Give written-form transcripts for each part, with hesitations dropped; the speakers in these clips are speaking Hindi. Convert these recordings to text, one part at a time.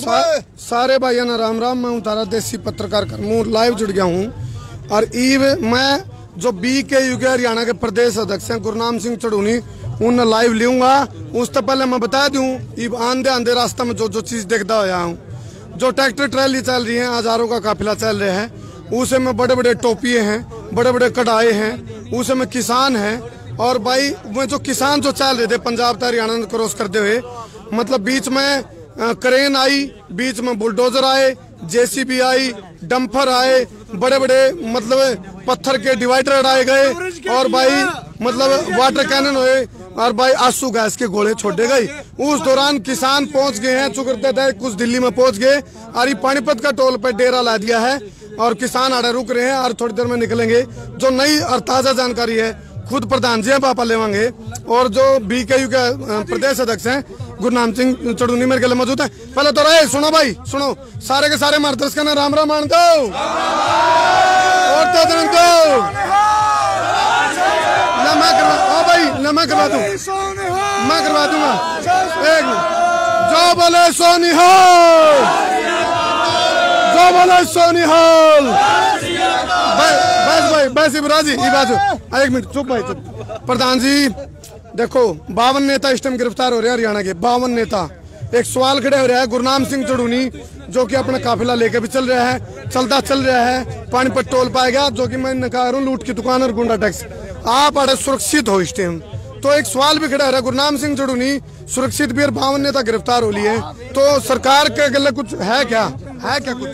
सारे भाइयों ने राम राम। मैं हूँ तारा देसी पत्रकार करमूर, लाइव जुड़ गया हूँ। और ईव मैं जो BKU के हरियाणा के प्रदेश अध्यक्ष हैं गुरनाम सिंह चढ़ूनी, उन लाइव लूंगा। उससे पहले मैं बता दूं, ईब आंधे आंधे रास्ता में जो जो चीज देखता आया हूँ, जो ट्रैक्टर ट्रैली चल रही है, हजारों का काफिला चल रहा है, उसे में बड़े बड़े टोपिए हैं, बड़े बड़े कढ़ाए हैं, उसे में किसान है। और भाई वो जो किसान जो चल रहे थे पंजाब से हरियाणा क्रॉस करते हुए, मतलब बीच में क्रेन आई, बीच में बुलडोजर आए, JCB आई, डंपर आए, बड़े बड़े मतलब पत्थर के डिवाइडर उड़ाए गए, और भाई मतलब वाटर कैनन हुए, और भाई आंसू गैस के गोले छोड़े गए। उस दौरान किसान पहुंच गए हैं, चुकरते थे कुछ दिल्ली में पहुंच गए, और ये पानीपत का टोल पे डेरा ला दिया है, और किसान आड़े रुक रहे हैं और थोड़ी देर में निकलेंगे। जो नई और ताजा जानकारी है खुद प्रधान जी हैं पापा लेवांगे, और जो BKU के प्रदेश अध्यक्ष हैं गुरनाम सिंह चढ़ूनी मेरे के लिए मौजूद है। पहले तो रहे सुनो भाई, सुनो सारे के सारे मार दर्शक ने राम राम मान दो, और तो जान दो मैं करवा दूं, मैं करवा दूंगा। एक जो बोले सोनिहाल, जो बोले सोनिहाल। बस भाई बस इब्राजी बाजू, एक मिनट चुप भाई चुप। प्रधान जी देखो, 52 नेता इस टाइम गिरफ्तार हो रहे हैं हरियाणा के, 52 नेता। एक सवाल खड़े हो रहा है, गुरनाम सिंह चढ़ूनी जो कि अपना काफिला लेके भी चल रहा है, चल रहा है, पानीपत टोल पाएगा, जो कि मैं कह रहा हूँ लूट की दुकान और गुंडा टैक्स। आप बड़े सुरक्षित हो इस टाइम, तो एक सवाल भी खड़ा हो रहा है, गुरनाम सिंह चढ़ूनी सुरक्षित भी और 52 नेता गिरफ्तार हो लिए, तो सरकार के गले कुछ है क्या, है क्या कुछ?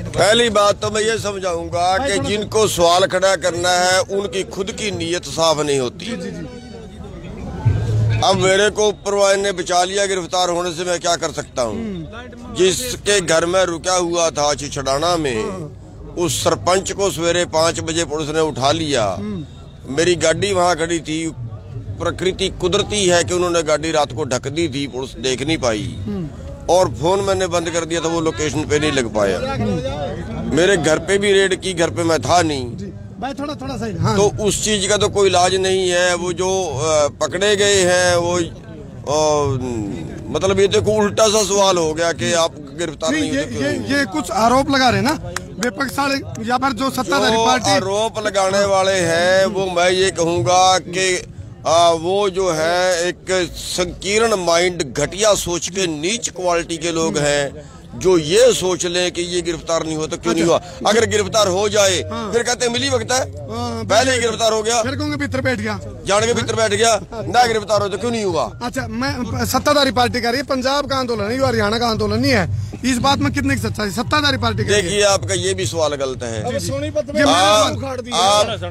पहली बात तो मैं ये समझाऊंगा कि जिनको सवाल खड़ा करना है उनकी खुद की नीयत साफ नहीं होती। अब मेरे को ऊपर वाले ने बचा लिया गिरफ्तार होने से, मैं क्या कर सकता हूँ? जिसके घर में रुका हुआ था छिछड़ाना में, उस सरपंच को सवेरे 5 बजे पुलिस ने उठा लिया। मेरी गाड़ी वहाँ खड़ी थी, प्रकृति कुदरती है कि उन्होंने गाड़ी रात को ढक दी थी, पुलिस देख नहीं पाई, और फोन मैंने बंद कर दिया था, वो लोकेशन पे नहीं लग पाया। मेरे घर पे भी रेड की, घर पे मैं था नहीं भाई, थोड़ा साइड। हाँ। तो उस चीज का तो कोई इलाज नहीं है। वो जो पकड़े गए हैं वो मतलब ये देखो उल्टा सा सवाल हो गया कि आप गिरफ्तार नहीं होते। ये कुछ आरोप लगा रहे ना विपक्ष वाले, या फिर जो सत्ताधारी पार्टी आरोप लगाने वाले हैं, वो मैं ये कहूँगा कि वो जो है एक संकीर्ण माइंड, घटिया सोच के नीच क्वालिटी के लोग हैं, जो ये सोच लें कि ये गिरफ्तार नहीं हुआ तो क्यों नहीं हुआ। अगर गिरफ्तार हो जाए फिर कहते हैं मिली वक्त है, पहले ही गिरफ्तार हो गया, फिर कहूँगे भीतर बैठ गया, जान के भीतर बैठ गया, ना गिरफ्तार हो तो क्यों नहीं हुआ। अच्छा, मैं सत्ताधारी पार्टी का रही है, पंजाब का आंदोलन है, हरियाणा का आंदोलन नहीं है, इस बात में कितने की सच्चाई सत्ताधारी पार्टी की? देखिए आपका ये भी सवाल गलत है।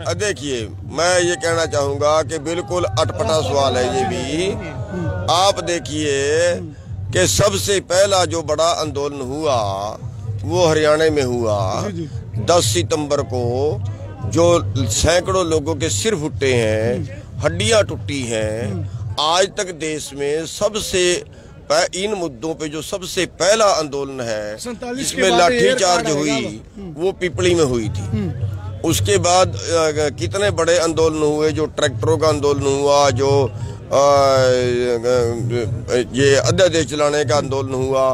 आप देखिए, मैं ये कहना चाहूँगा कि बिल्कुल अटपटा सवाल है ये भी। आप देखिए कि सबसे पहला जो बड़ा आंदोलन हुआ वो हरियाणा में हुआ 10 सितंबर को, जो सैकड़ों लोगों के सिर फुटे हैं, हड्डियां टूटी हैं। आज तक देश में सबसे इन मुद्दों पे जो सबसे पहला आंदोलन है जिसमें लाठीचार्ज हुई वो पिपली में हुई थी। उसके बाद कितने बड़े आंदोलन हुए, जो ट्रैक्टरों का आंदोलन हुआ, जो ये अध्यादेश चलाने का आंदोलन हुआ,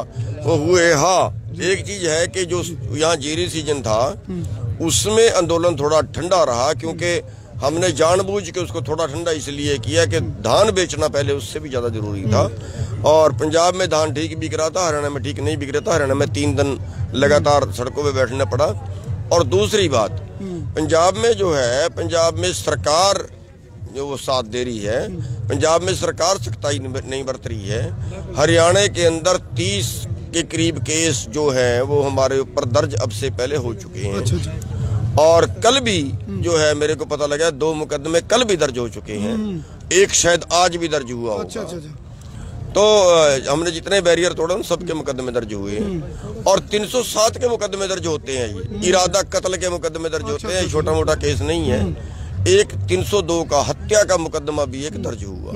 वो हुए। हाँ, एक चीज है कि जो यहाँ जीरी सीजन था उसमें आंदोलन थोड़ा ठंडा रहा, क्योंकि हमने जानबूझ के उसको थोड़ा ठंडा इसलिए किया कि धान बेचना पहले उससे भी ज्यादा जरूरी था, और पंजाब में धान ठीक बिक रहा था, हरियाणा में ठीक नहीं बिक रहा था। हरियाणा में 3 दिन लगातार सड़कों पे बैठना पड़ा। और दूसरी बात, पंजाब में जो है, पंजाब में सरकार जो वो साथ दे रही है, पंजाब में सरकार सख्ताई नहीं बरत रही है। हरियाणा के अंदर 30 के करीब केस जो है वो हमारे ऊपर दर्ज अब से पहले हो चुके हैं। अच्छा। और कल भी जो है मेरे को पता लगा 2 मुकदमे कल भी दर्ज हो चुके हैं, एक शायद आज भी दर्ज हुआ होगा। अच्छा। तो हमने जितने बैरियर तोड़े उन सबके मुकदमे दर्ज हुए हैं, और 307 के मुकदमे दर्ज होते हैं। ये इरादा कत्ल के मुकदमे दर्ज होते हैं, छोटा मोटा केस नहीं है। एक 302 का हत्या का मुकदमा भी एक दर्ज हुआ।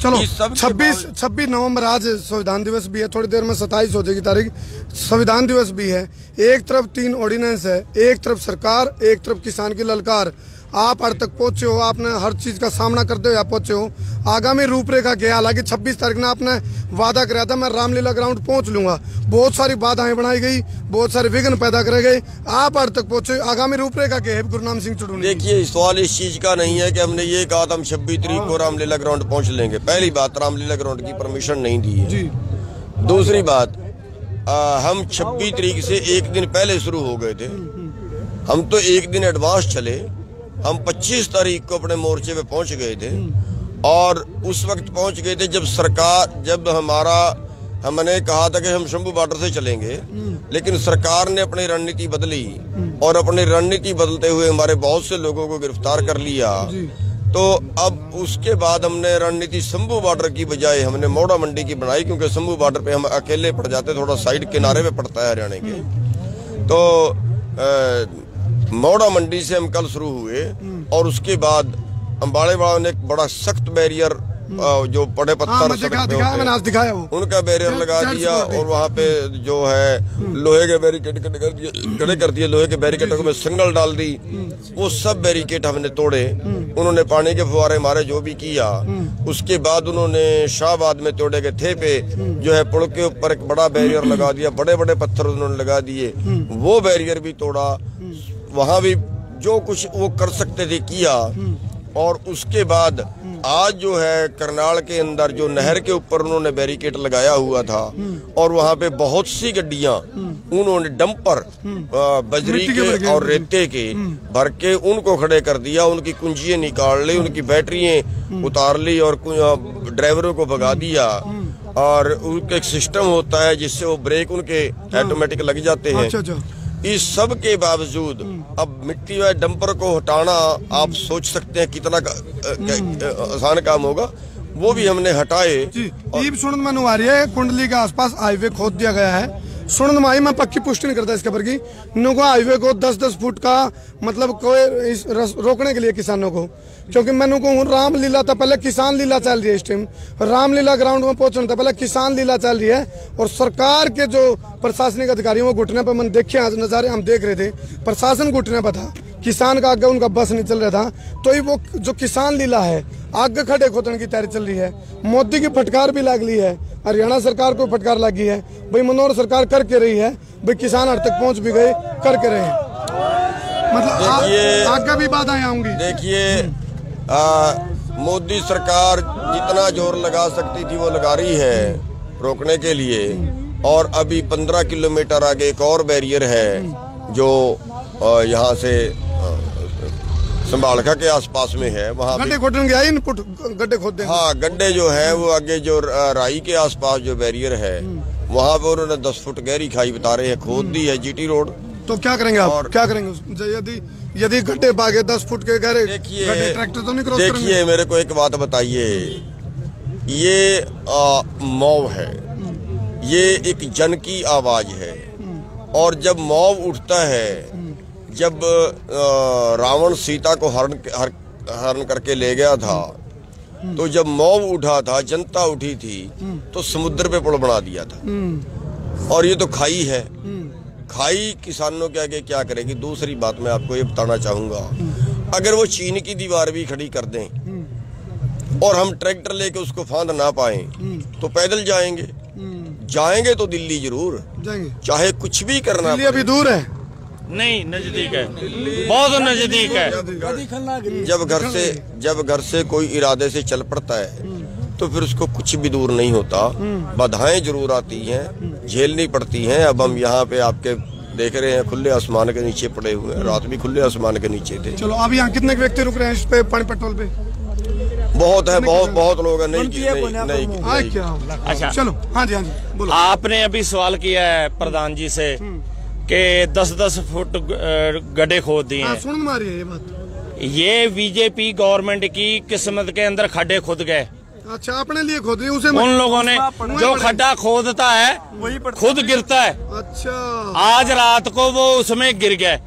चलो 26 नवंबर आज संविधान दिवस भी है, थोड़ी देर में 27 हो जाएगी तारीख, संविधान दिवस भी है। एक तरफ 3 ऑर्डिनेंस है, एक तरफ सरकार, एक तरफ किसान की ललकार। आप हर तक पहुंचे हो, आपने हर चीज का सामना करते हुए आप पहुंचे हो। आगामी रूपरेखा क्या है? हालांकि 26 तारीख ने आपने वादा कराया था मैं रामलीला ग्राउंड पहुंच लूंगा, बहुत सारी बाधाएं बनाई गई, बहुत सारे विघ्न पैदा करे गए, आप हर तक पहुंचे। आगामी रूपरेखा क्या है गुरनाम सिंह चुड़ूनी? देखिए, सवाल इस चीज का नहीं है कि हमने ये कहा था हम 26 तारीख को रामलीला ग्राउंड पहुंच लेंगे। पहली बात, रामलीला ग्राउंड की परमिशन नहीं दी है जी। दूसरी बात, हम 26 तारीख से एक दिन पहले शुरू हो गए थे। हम तो एक दिन एडवांस चले। हम 25 तारीख को अपने मोर्चे पे पहुंच गए थे और उस वक्त पहुंच गए थे जब हमने कहा था कि हम शंभू बॉर्डर से चलेंगे, लेकिन सरकार ने अपनी रणनीति बदली और अपनी रणनीति बदलते हुए हमारे बहुत से लोगों को गिरफ्तार कर लिया। तो अब उसके बाद हमने रणनीति शंभू बॉर्डर की बजाय हमने मोड़ा मंडी की बनाई, क्योंकि शंभू बॉर्डर पे हम अकेले पड़ जाते, थोड़ा साइड किनारे पे पड़ता है हरियाणा के। तो मोड़ा मंडी से हम कल शुरू हुए और उसके बाद अम्बाड़े वालों ने एक बड़ा सख्त बैरियर जो बड़े पत्थर दिखाया उनका बैरियर लगा दिया और वहाँ पे जो है लोहे के बैरिकेड खड़े कर दिए। लोहे के बैरिकेडों में संगल डाल दी, वो सब बैरिकेड हमने तोड़े। उन्होंने पानी के फुहारे मारे, जो भी किया। उसके बाद उन्होंने शाहबाद में तोड़े के थे पे जो है पुल के ऊपर एक बड़ा बैरियर लगा दिया, बड़े बड़े पत्थर उन्होंने लगा दिए, वो बैरियर भी तोड़ा। वहाँ भी जो कुछ वो कर सकते थे किया। और उसके बाद आज जो है करनाल के अंदर जो नहर के ऊपर उन्होंने बैरिकेड लगाया हुआ था और वहाँ पे बहुत सी गड्डियां उन्होंने डंपर बजरी के और रेते के भर के उनको खड़े कर दिया, उनकी कुंजियां निकाल ली, उनकी बैटरियां उतार ली और ड्राइवरों को भगा दिया। और उनका एक सिस्टम होता है जिससे वो ब्रेक उनके ऑटोमेटिक लग जाते हैं। इस सब के बावजूद अब मिट्टी व डंपर को हटाना आप सोच सकते हैं कितना आसान काम होगा, वो भी हमने हटाए। सुनंद में आ रही है कुंडली के आसपास हाईवे खोद दिया गया है। सुनंद माई मैं पक्की पुष्टि नहीं करता इसके पर की नुको हाईवे को 10-10 फुट का मतलब कोई रोकने के लिए किसानों को, क्योंकि मैंने को रामलीला था पहले किसान लीला चल रही है। इस टाइम रामलीला ग्राउंड में पहुंचना था पहले किसान लीला चल रही है और सरकार के जो प्रशासनिक अधिकारी वो घुटने पर मैंने देखे नजारे हम देख रहे थे, प्रशासन घुटने पर था, किसान का आगे उनका बस नहीं चल रहा था। तो ये वो जो किसान लीला है आगे खड़े खोदने की तैयारी चल रही है। मोदी की फटकार भी लग ली है, हरियाणा सरकार को फटकार लगी है भाई, मनोहर सरकार करके रही है भाई, किसान हर तक पहुंच भी गए करके रहे, मतलब आगे भी बाधाएं आऊंगी। देखिए, मोदी सरकार जितना जोर लगा सकती थी वो लगा रही है रोकने के लिए। और अभी 15 किलोमीटर आगे एक और बैरियर है जो यहाँ से संभालका के आसपास में है, वहाँ गड्ढे खोदने गया गड्ढे खोद देंगे। हाँ, गड्ढे जो है वो आगे जो राई के आसपास जो बैरियर है वहाँ पे उन्होंने 10 फुट गहरी खाई बता रहे हैं खोद दी है जीटी रोड। तो क्या करेंगे आप? और क्या करेंगे यदि गड्ढे भागे 10 फुट के गहरे? देखिए, ट्रैक्टर तो नहीं क्रॉस करेंगे। देखिए, मेरे को एक बात बताइए, ये मौव है, ये एक जन की आवाज है। और जब मौव उठता है, जब रावण सीता को हरण करके ले गया था, तो जब मौव उठा था, जनता उठी थी, तो समुद्र पे पुल बना दिया था। और ये तो खाई है, खाई किसानों के आगे क्या करेगी। दूसरी बात मैं आपको ये बताना चाहूंगा, अगर वो चीन की दीवार भी खड़ी कर दें और हम ट्रैक्टर लेके उसको फांद ना पाए तो पैदल जाएंगे तो दिल्ली जरूर जाएंगे, चाहे कुछ भी करना। दिल्ली अभी दूर है? नहीं, नजदीक है, बहुत नजदीक है। जब घर से कोई इरादे से चल पड़ता है तो फिर उसको कुछ भी दूर नहीं होता। बाधाएं जरूर आती हैं, झेलनी पड़ती हैं। अब हम यहाँ पे आपके देख रहे हैं खुले आसमान के नीचे पड़े हुए हैं, रात भी खुले आसमान के नीचे थे। चलो, अब यहाँ कितने व्यक्ति रुक रहे हैं इस पे पानी पेट्रोल पे? बहुत है, बहुत लोग हैं। नहीं। अच्छा, चलो, हाँ जी बोलो। आपने अभी सवाल किया है प्रधान जी से कि 10-10 फुट गड्ढे खोद दिए। सुन मारी है ये बात। ये बीजेपी गवर्नमेंट की किस्मत के अंदर खड्डे खुद गए। अच्छा, अपने लिए खोद रही उसे? उन लोगों ने जो खड्डा खोदता है खुद गिरता है। अच्छा, आज रात को वो उसमें गिर गए।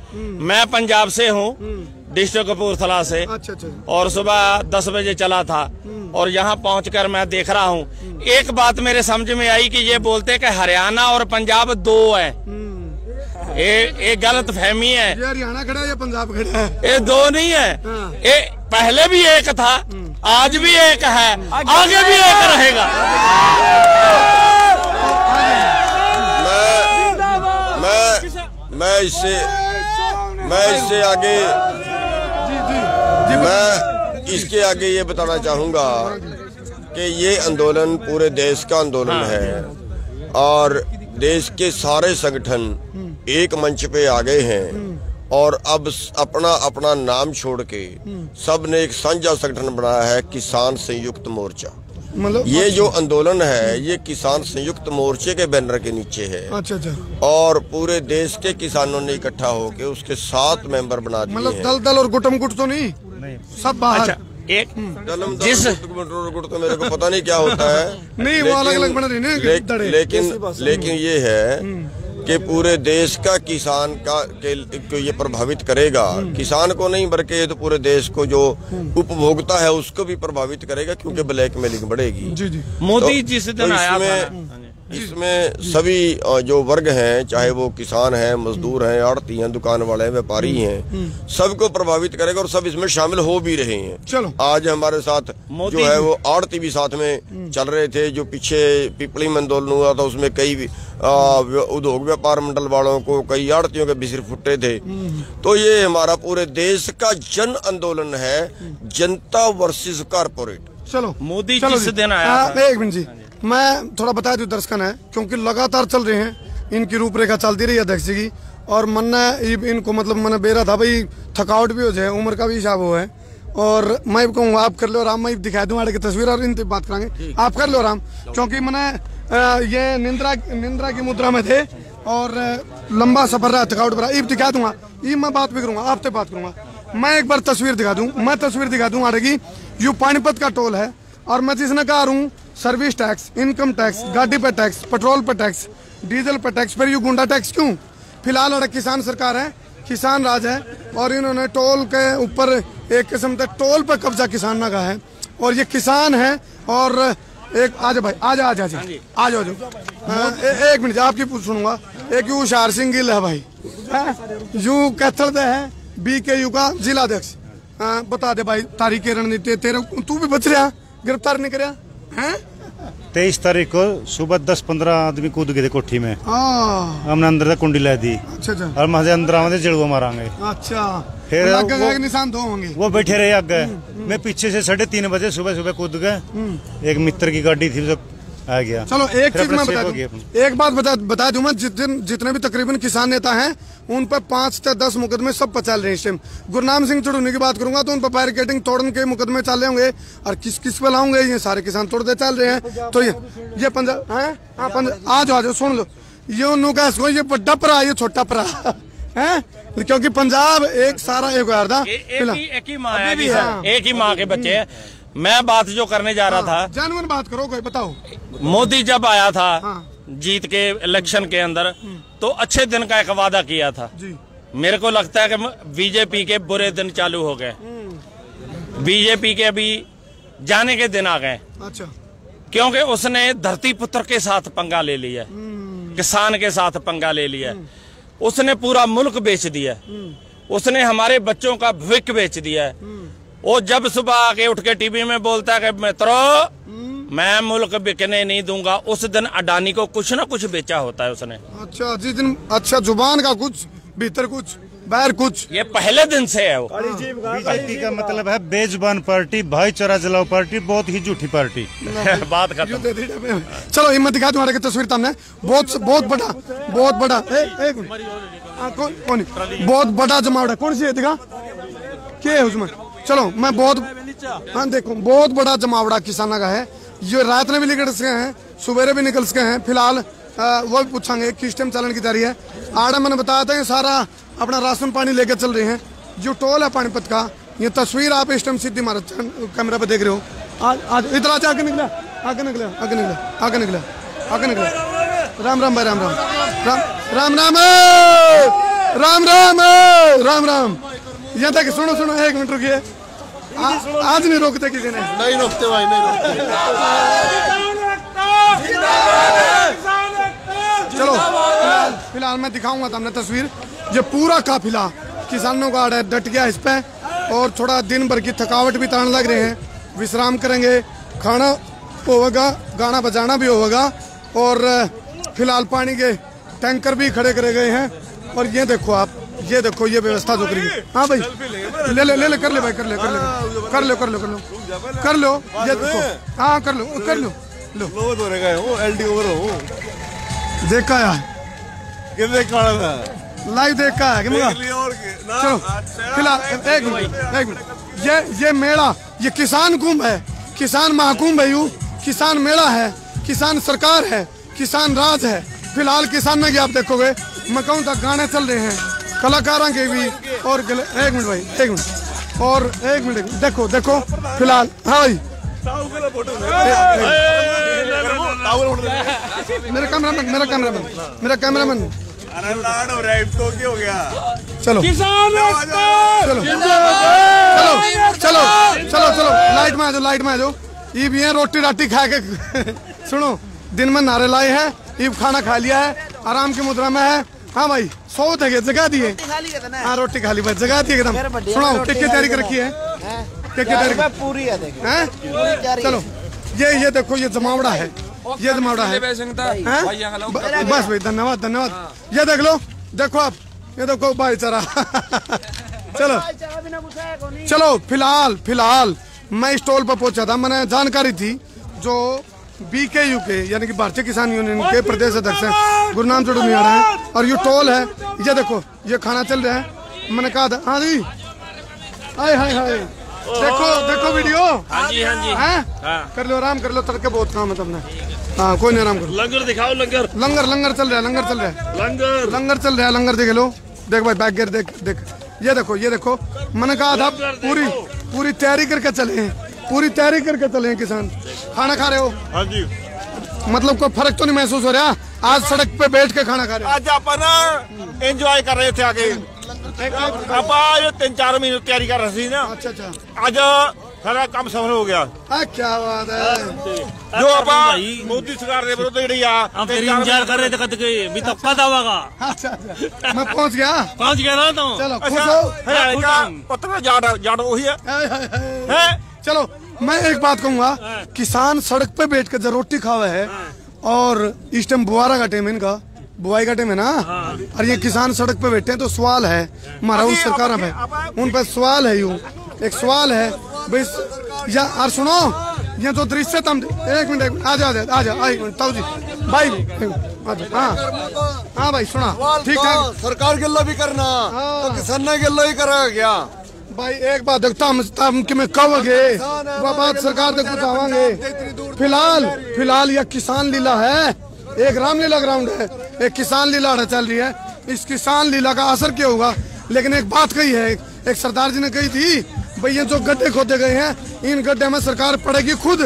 मैं पंजाब से हूँ, डिस्ट्रिक्ट कपूरथला से। अच्छा। और सुबह 10 बजे चला था और यहाँ पहुंचकर मैं देख रहा हूँ। एक बात मेरे समझ में आई कि ये बोलते कि हरियाणा और पंजाब 2 है। ये गलत फहमी है। ये हरियाणा खड़ा है या पंजाब खड़ा है? ये दो नहीं है, ये पहले भी एक था, आज भी एक है, आगे भी एक रहेगा। मैं इससे आगे मैं इसके आगे ये बताना चाहूंगा कि ये आंदोलन पूरे देश का आंदोलन है और देश के सारे संगठन एक मंच पे आ गए हैं और अब अपना अपना नाम छोड़ के सब ने एक साझा संगठन बनाया है, किसान संयुक्त मोर्चा। मतलब ये जो आंदोलन है ये किसान संयुक्त मोर्चे के बैनर के नीचे है। अच्छा। और पूरे देश के किसानों ने इकट्ठा होकर उसके 7 मेंबर बना दिए। मतलब दल और गुटम गुट तो नहीं, सब बाहर। अच्छा, एक जिस गुट तो मेरे को पता नहीं क्या होता है नहीं, वो अलग अलग बना रही है। लेकिन ये है कि पूरे देश का किसान को ये प्रभावित करेगा, किसान को नहीं बल्कि ये तो पूरे देश को जो उपभोक्ता है उसको भी प्रभावित करेगा, क्योंकि ब्लैकमेलिंग बढ़ेगी। जी। मोदी जिस दिन आया था इसमें सभी जो वर्ग हैं, चाहे वो किसान हैं, मजदूर हैं, आड़ती हैं, दुकान वाले हैं, व्यापारी हैं, सबको प्रभावित करेगा और सब इसमें शामिल हो भी रहे हैं। चलो आज हमारे साथ जो है वो आड़ती भी साथ में चल रहे थे। जो पीछे पिपली में आंदोलन हुआ था उसमें कई उद्योग व्यापार मंडल वालों को, कई आड़तियों के भी सिर फुटे थे। तो ये हमारा पूरे देश का जन आंदोलन है, जनता वर्सेस कारपोरेट। चलो मोदी जिस दिन आया था। एक मिनट जी, मैं थोड़ा बता दूं दर्शकन है, क्योंकि लगातार चल रहे हैं, इनकी रूपरेखा चलती रही अध्यक्ष जी की, और मन्ना इनको मतलब मैंने बेरा था भाई थकावट भी हो जाए, उम्र का भी हिसाब हो है, और मैं कहूँगा आप कर लो आराम, मैं दिखा दूँ आड़े की तस्वीर और इन बात करेंगे, आप कर लो आराम, क्योंकि मैंने ये निंद्रा की मुद्रा में थे और लंबा सफर रहा, थकावट भरा, ये दिखा दूंगा, ये मैं बात भी करूंगा, आपसे बात करूंगा। मैं एक बार तस्वीर दिखा दूं आड़े की, यू पानीपत का टोल है, और मैं जिसने कहा हूँ सर्विस टैक्स, इनकम टैक्स, गाड़ी पे टैक्स, पेट्रोल पे टैक्स, डीजल पे टैक्स, फिर यू गुंडा टैक्स क्यों? फिलहाल और किसान सरकार है, किसान राज है, और इन्होंने टोल के ऊपर एक किस्म से टोल पे कब्जा किसान का है, और ये किसान है। और एक आजा भाई, आजा एक मिनट आपकी पूछ सुनूंगा। एक यू हुशियार सिंह गिल है भाई, यू कैथल है BKU का जिला अध्यक्ष, बता दे भाई तारीख की रणनीति तेरे, तू भी बच रहा, गिरफ्तार नहीं कर 23 तारीख को सुबह 10-15 आदमी कूद गए थे कोठी में, हमने अंदर से कुंडी ला दी। अच्छा। और मजे अंदर आवे जड़ुआ मारांगे। अच्छा, फिर निशान दो होंगे, वो बैठे रहे आगे, मैं पीछे से 3:30 बजे सुबह कूद गए, एक मित्र की गाड़ी थी आ गया। चलो एक चीज मैं बता दूं, एक बात बता दूं मैं, जितने भी तकरीबन किसान नेता हैं उन पर 5 से 10 मुकदमे सब पर चल रहे हैं इस टाइम। गुरनाम सिंह चढ़ूनी की बात करूंगा तो उन पर बैरिकेडिंग तोड़ने के मुकदमे चल रहे होंगे, और किस पे लाऊंगे, ये सारे किसान तोड़ते चल रहे हैं। तो ये पंजाब है, आ जाओ सुन लो, ये उन्होंने ये बड़ा परा, ये छोटा परा है, क्योंकि पंजाब एक सारा एक था, एक ही माँ के बच्चे हैं। मैं बात जो करने जा रहा था, जानवर बात करो, कोई बताओ। मोदी जब आया था जीत के इलेक्शन के अंदर, तो अच्छे दिन का एक वादा किया था जी। मेरे को लगता है कि बीजेपी के बुरे दिन चालू हो गए, बीजेपी के अभी जाने के दिन आ गए। अच्छा, क्योंकि उसने धरती पुत्र के साथ पंगा ले लिया, किसान के साथ पंगा ले लिया, उसने पूरा मुल्क बेच दिया, उसने हमारे बच्चों का भविष्य बेच दिया है। वो जब सुबह आके उठ के टीवी में बोलता है कि मित्रों मैं मुल्क बिकने नहीं दूंगा, उस दिन अडानी को कुछ ना कुछ बेचा होता है उसने। अच्छा, जिस दिन अच्छा जुबान का कुछ, भीतर कुछ, बाहर कुछ, ये पहले दिन से है। वो बीजेपी का मतलब है बेजुबान पार्टी, भाईचारा जलाओ पार्टी, बहुत ही झूठी पार्टी। बात खत्म। चलो हिम्मत दिखा तुम्हारे की तस्वीर सामने, बहुत बड़ा बहुत बड़ा जमावड़ा, कौन सी है दिखा क्या है उसमें? चलो मैं हाँ देखो, बहुत बड़ा जमावड़ा किसाना का है, ये रात में भी निकल सके हैं, सवेरे भी निकल सके हैं। फिलहाल वो भी पूछांगे किस टाइम चलन की जा रही है। आड़ा मैंने बताया था कि सारा अपना राशन पानी लेकर चल रहे हैं। जो टोल है पानीपत का, ये तस्वीर आप इस टाइम सीधी हमारे कैमरा पे देख रहे हो। आज इतना आगे निकला, आगे निकला। राम राम भाई, राम राम। यहाँ तक सुनो, एक मिनट रुकिए, आज नहीं रोकते किसी ने, नहीं रोकते भाई, नहीं रोकते। चलो फिलहाल फिलहाल मैं दिखाऊंगा तुमने तस्वीर। ये पूरा काफिला किसानों का डट गया इस पे, और थोड़ा दिन भर की थकावट भी तान लग रहे हैं, विश्राम करेंगे, खाना होगा, गाना बजाना भी होगा, और फिलहाल पानी के टैंकर भी खड़े करे गए हैं। और ये देखो आप, ये देखो ये व्यवस्था जो करी। हाँ भाई ले ले ले ले कर ले भाई, कर ले कर ले कर लो कर लो कर लो कर लो, ये देखो। हाँ कर लो कर लो लो। देखा यार, लाइव देखा है कि मगा। चलो फिलहाल एक मिनट, ये मेला, ये किसान कुंभ है, किसान महाकुंभ है, यू किसान मेला है, किसान सरकार है, किसान राज है। फिलहाल किसान में आप देखोगे मकान तक गाने चल रहे हैं, कलाकारों के भी। और एक मिनट भाई, एक मिनट और एक मिनट, देखो देखो फिलहाल। हाँ भाई मेरा कैमरामैन, मेरा कैमरामैन, मेरा कैमरामैन। तो क्या हो गया? चलो चलो चलो चलो चलो लाइट में आ जाओ, लाइट में आ जाओ। ये भी है रोटी राटी खा के सुनो, दिन में नारे लाए हैं, ईब खाना खा लिया है, आराम की मुद्रा में है। हाँ भाई सो थे जगह दिए। हाँ रोटी खा ली भाई, जगह दी एकदम। सुनाओ केक की तैयारी कर रखी है, केक की तैयारी पूरी है। चलो ये देखो, ये जमावड़ा है, ये जमावड़ा है। बस भाई धन्यवाद धन्यवाद। ये देख लो, देखो आप, ये देखो भाईचारा। चलो चलो फिलहाल मैं स्टॉल पर पहुंचा था, मैंने जानकारी थी जो BKU के यानी कि भारतीय किसान यूनियन के प्रदेश अध्यक्ष हैं गुरनाम चौधरी आ रहे हैं, और ये टोल है। ये देखो ये खाना चल रहा है, मैंने कहा था। हाँ जी, हाय हाय हाय, देखो देखो वीडियो। हाँ जी हाँ जी हाँ कर लो, आराम कर लो, तड़के बहुत काम है तुमने। हाँ कोई नहीं, आराम करो। लंगर दिखाओ, लंगर लंगर लंगर चल रहा है, लंगर चल रहा है, लंगर चल रहा है, लंगर देख लो। देख भाई बैक गियर देख देख, ये देखो ये देखो। मैंने कहा था पूरी तैयारी करके चले हैं, पूरी तैयारी करके चले हैं किसान। खाना खा रहे हो? हाँ जी। मतलब कोई फर्क तो नहीं महसूस हो रहा आज सड़क पे बैठ के खाना खा रहे हो? आज अपन एंजॉय कर रहे थे आगे, आप 3-4 महीने तैयारी कर रहे थे ना। अच्छा आज सारा काम सफल हो गया। क्या बात है। जो अपन मोदी सरकार दे विरोध इंतजार कर रहे थे कद के भी तो कद आवागा। अच्छा मैं पहुंच गया ना। तो चलो पता जाट वही है। चलो मैं एक बात कहूंगा, किसान सड़क पे बैठ कर जो रोटी खावा है, और इस टाइम बुआरा का टाइम है, इनका बुआई का टाइम है ना, और ये किसान सड़क पे बैठे हैं। तो सवाल है हमारा उन सरकार में, उन पर सवाल है, यूं एक सवाल है भाई। या और सुनो ये जो दृश्य तुम, एक मिनट आ जा एक मिनट ताऊ जी भाई। हाँ भाई सुना, ठीक है, सरकार गिल्ला भी करना तो किसान ने गिल्ला ही करा क्या भाई। एक बात देखता हम कि मैं कहोगे वो बात सरकार तक पहुंचावांगे। फिलहाल यह किसान लीला है, एक रामलीला ग्राउंड है, एक किसान लीला चल रही है। इस किसान लीला का असर क्या होगा? लेकिन एक बात कही है, एक सरदार जी ने कही थी, भाई ये जो गड्ढे खोदे गए हैं, इन गड्ढे में सरकार पड़ेगी खुद,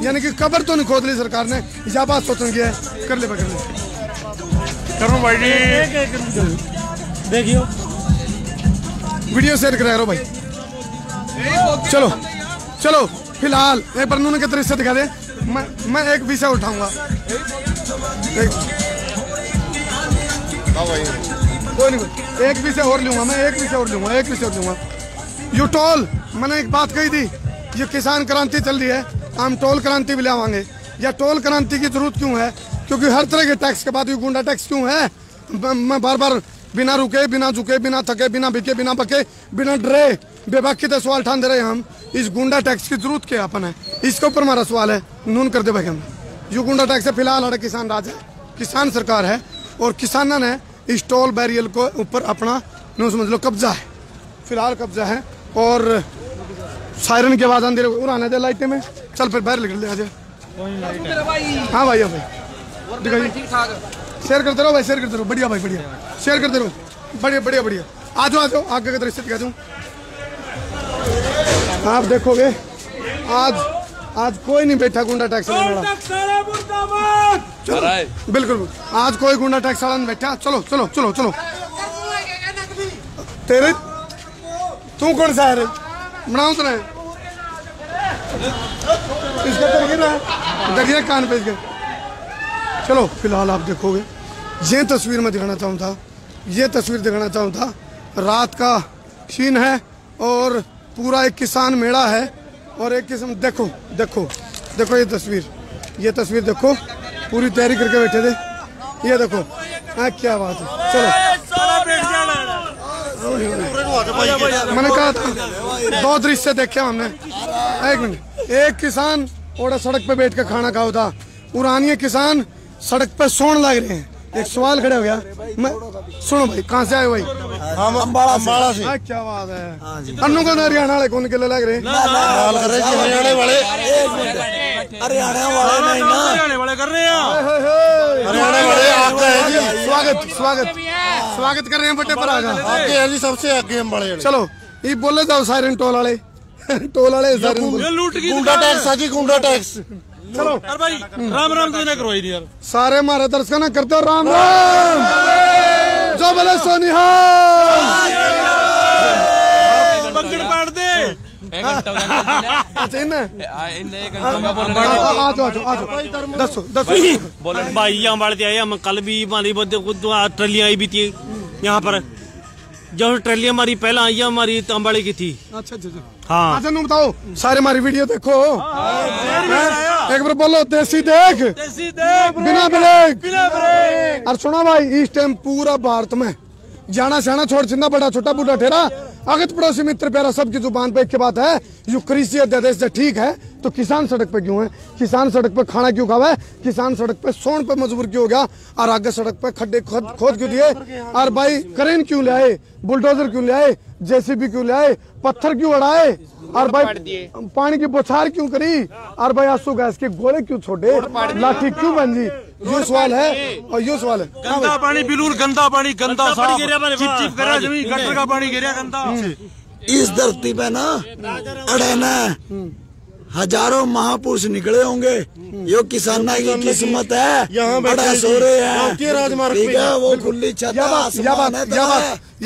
यानी कि कब्र तो नहीं खोद ली सरकार ने। यह बात सोचेंगे कर ले करो भाई जी, देखियो वीडियो शेयर करा रहा भाई। चलो चलो फिलहाल एक बार उन्होंने के दृश्य दिखा दे। मैं एक विषय उठाऊंगा, कोई नहीं, एक विषय और लूंगा मैं, एक विषय और लूंगा। यू टोल, मैंने एक बात कही थी, ये किसान क्रांति चल रही है, हम टोल क्रांति भी लावांगे। या टोल क्रांति की जरूरत क्यों है? क्योंकि हर तरह के टैक्स के बाद ये गुंडा टैक्स क्यों है? मैं बार बिना रुके, बिना झुके, बिना थके, बिना बिके, बिना बके, बिना डरे बेबाकी तो सवाल ठान दे रहे हैं हम। इस गुंडा टैक्स की जरूरत क्या अपन है? इसके ऊपर हमारा सवाल है, नून कर दे भाई हम। ये गुंडा टैक्स है, फिलहाल हमारे किसान राज है, किसान सरकार है, और किसानों ने इस टोल बैरियर को ऊपर अपना नो समझ लो कब्जा है, फिलहाल कब्जा है। और सायरन के आवाज अंधेरे उड़ाने दे लाइटें में, चल फिर बाहर निकल ले आजा। हाँ भाई शेयर करते रहो भाई, शेयर करते रहो, बढ़िया भाई बढ़िया, शेयर करते रहो, बढ़िया। आ जाओ आगे का दृश्य दिखा दूं। आप देखोगे आज कोई नहीं बैठा गुंडा टैक्स वाला, बिल्कुल आज कोई गुंडा टैक्स वाला नहीं बैठा। चलो तेरे तू कौन सा है रे? बनाऊं तो इसका तो गिर रहा है, कान पे इसके। चलो फिलहाल आप देखोगे ये तस्वीर मैं दिखाना चाहूँ था, ये तस्वीर दिखाना चाहूँ था। रात का सीन है और पूरा एक किसान मेला है और एक किस्म देखो देखो देखो ये तस्वीर देखो, पूरी तैयारी करके बैठे थे। ये देखो क्या बात है। चलो मैंने कहा था 2 दृश्य देखे हमने। एक मिनट, एक किसान और सड़क पे बैठ के खाना खाओ था, पुरानी किसान सड़क पे सोने लग रहे हैं। एक सवाल खड़े हो गया, मैं सुनो भाई कहाँ से आए भाई? हम अम्बाड़ा से। क्या बात है। अन्नू को हरियाणा वाले कौन के लिए लग रहे? हरियाणा वाले कर रहे हैं। हरियाणा वाले आपका है जी, स्वागत कर रहे हैं बटे पर आगा आपके है जी, सबसे आगे अम्बाड़े। चलो ये बोले जाओ सायरन टोल वाले गुंडा टैक्स है जी, गुंडा टैक्स। चलो अरे भाई राम राम तो ना करवाई नहीं यार, सारे हमारे दर्शक ना करते हो राम राम, जो बोले सोनिहाल पकड़ पाड़ दे। भाई यहाँ बढ़ते आए हम, कल भी हमारी ट्रलियां आई भी थी यहाँ पर, जो ट्रली हमारी पहले आई हमारी अम्बाड़े की थी। अच्छा हाँ अच्छा नु बताओ, सारे हमारी वीडियो देखो। एक बार बोलो देसी देख बिना ब्रेक। और सुनो भाई, इस टाइम पूरा भारत में जाना शाना छोड़ छिंदा बड़ा छोटा बूढ़ा ठेरा अगत पड़ोसी मित्र प्यारा सबकी जुबान पे एक के बात है, जो कृषि अध्यादेश से ठीक है तो किसान सड़क पे क्यों है? किसान सड़क पे खाना क्यों खावा है? किसान सड़क पे सोन पे मजबूर क्यों हो गया? और आगे सड़क पे खड्डे खोद क्यों दिए? और भाई क्रेन क्यों ले आए? बुलडोजर क्यों ले आए? जेसीबी क्यों ले आए? पत्थर क्यों उड़ाए? और भाई पानी की बौछार क्यों करी? और भाई आंसू गैस के गोले क्यों छोड़े? लाठी क्यों बंजी? ये सवाल है और ये सवाल है। गंदा पानी बिल्कुल गंदा पानी, गंदा चिप करा जमीन, गटर का पानी गिरा गंदा। इस धरती पे ना अड़ेना हजारों महापुरुष निकले होंगे, यो किसाना की किस्मत है। यहाँ बड़ा सो रहे हैं, ठीक है, वो खुली छत या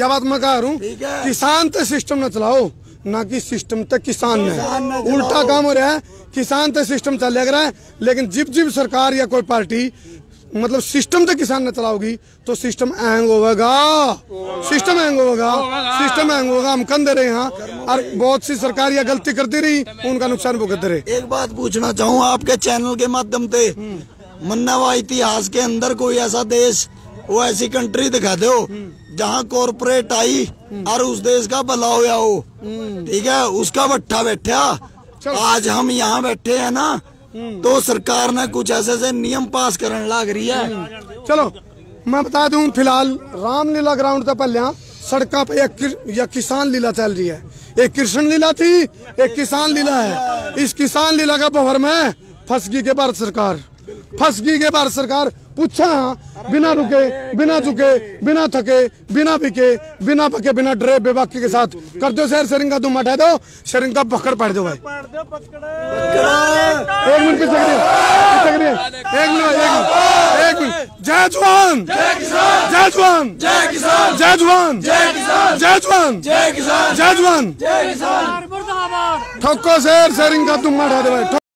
बात मैं कह रहा हूँ, किसान तो सिस्टम न चलाओ, ना कि सिस्टम तक किसान ने, उल्टा काम हो रहा है। किसान तो सिस्टम चल रहा है, लेकिन जिब सरकार या कोई पार्टी मतलब सिस्टम तो किसान न चलाओगी तो सिस्टम हैंग होगा, सिस्टम हैंग होगा। हम कंधे रहे यहाँ, और बहुत सी सरकार या गलती करती रही, उनका नुकसान भुगतते रहे। एक बात पूछना चाहूँ आपके चैनल के माध्यम से, मन्ना इतिहास के अंदर कोई ऐसा देश, वो ऐसी कंट्री दिखा दो जहाँ कॉर्पोरेट आई और उस देश का भला होया हो, ठीक है, उसका भट्ठा बैठा। आज हम यहाँ बैठे हैं ना, तो सरकार ने कुछ ऐसे नियम पास करने लग रही है। चलो मैं बता दूं, फिलहाल रामलीला ग्राउंड तक पहले सड़क पे एक किसान लीला चल रही है। एक कृष्ण लीला थी, एक किसान लीला है। इस किसान लीला का बहर में फंस गई के भारत सरकार। पूछा बिना रुके, बिना झुके, बिना थके, बिना बिके, बिना पके, बिना डरे बेबाकी के साथ कर दो शहर शरिंग का तुम हटा दो, शरिंग का पकड़ पड़ दो भाई। एक मिनट पीछे करिए, एक मिनट। जय जवान, जय किसान, जय जवान, जय किसान, जय जवान, जय किसान, जय जवान, जय किसान, जय जवान, जय किसान। ठोको शहर शरिंग का तुम हटा दो भाई।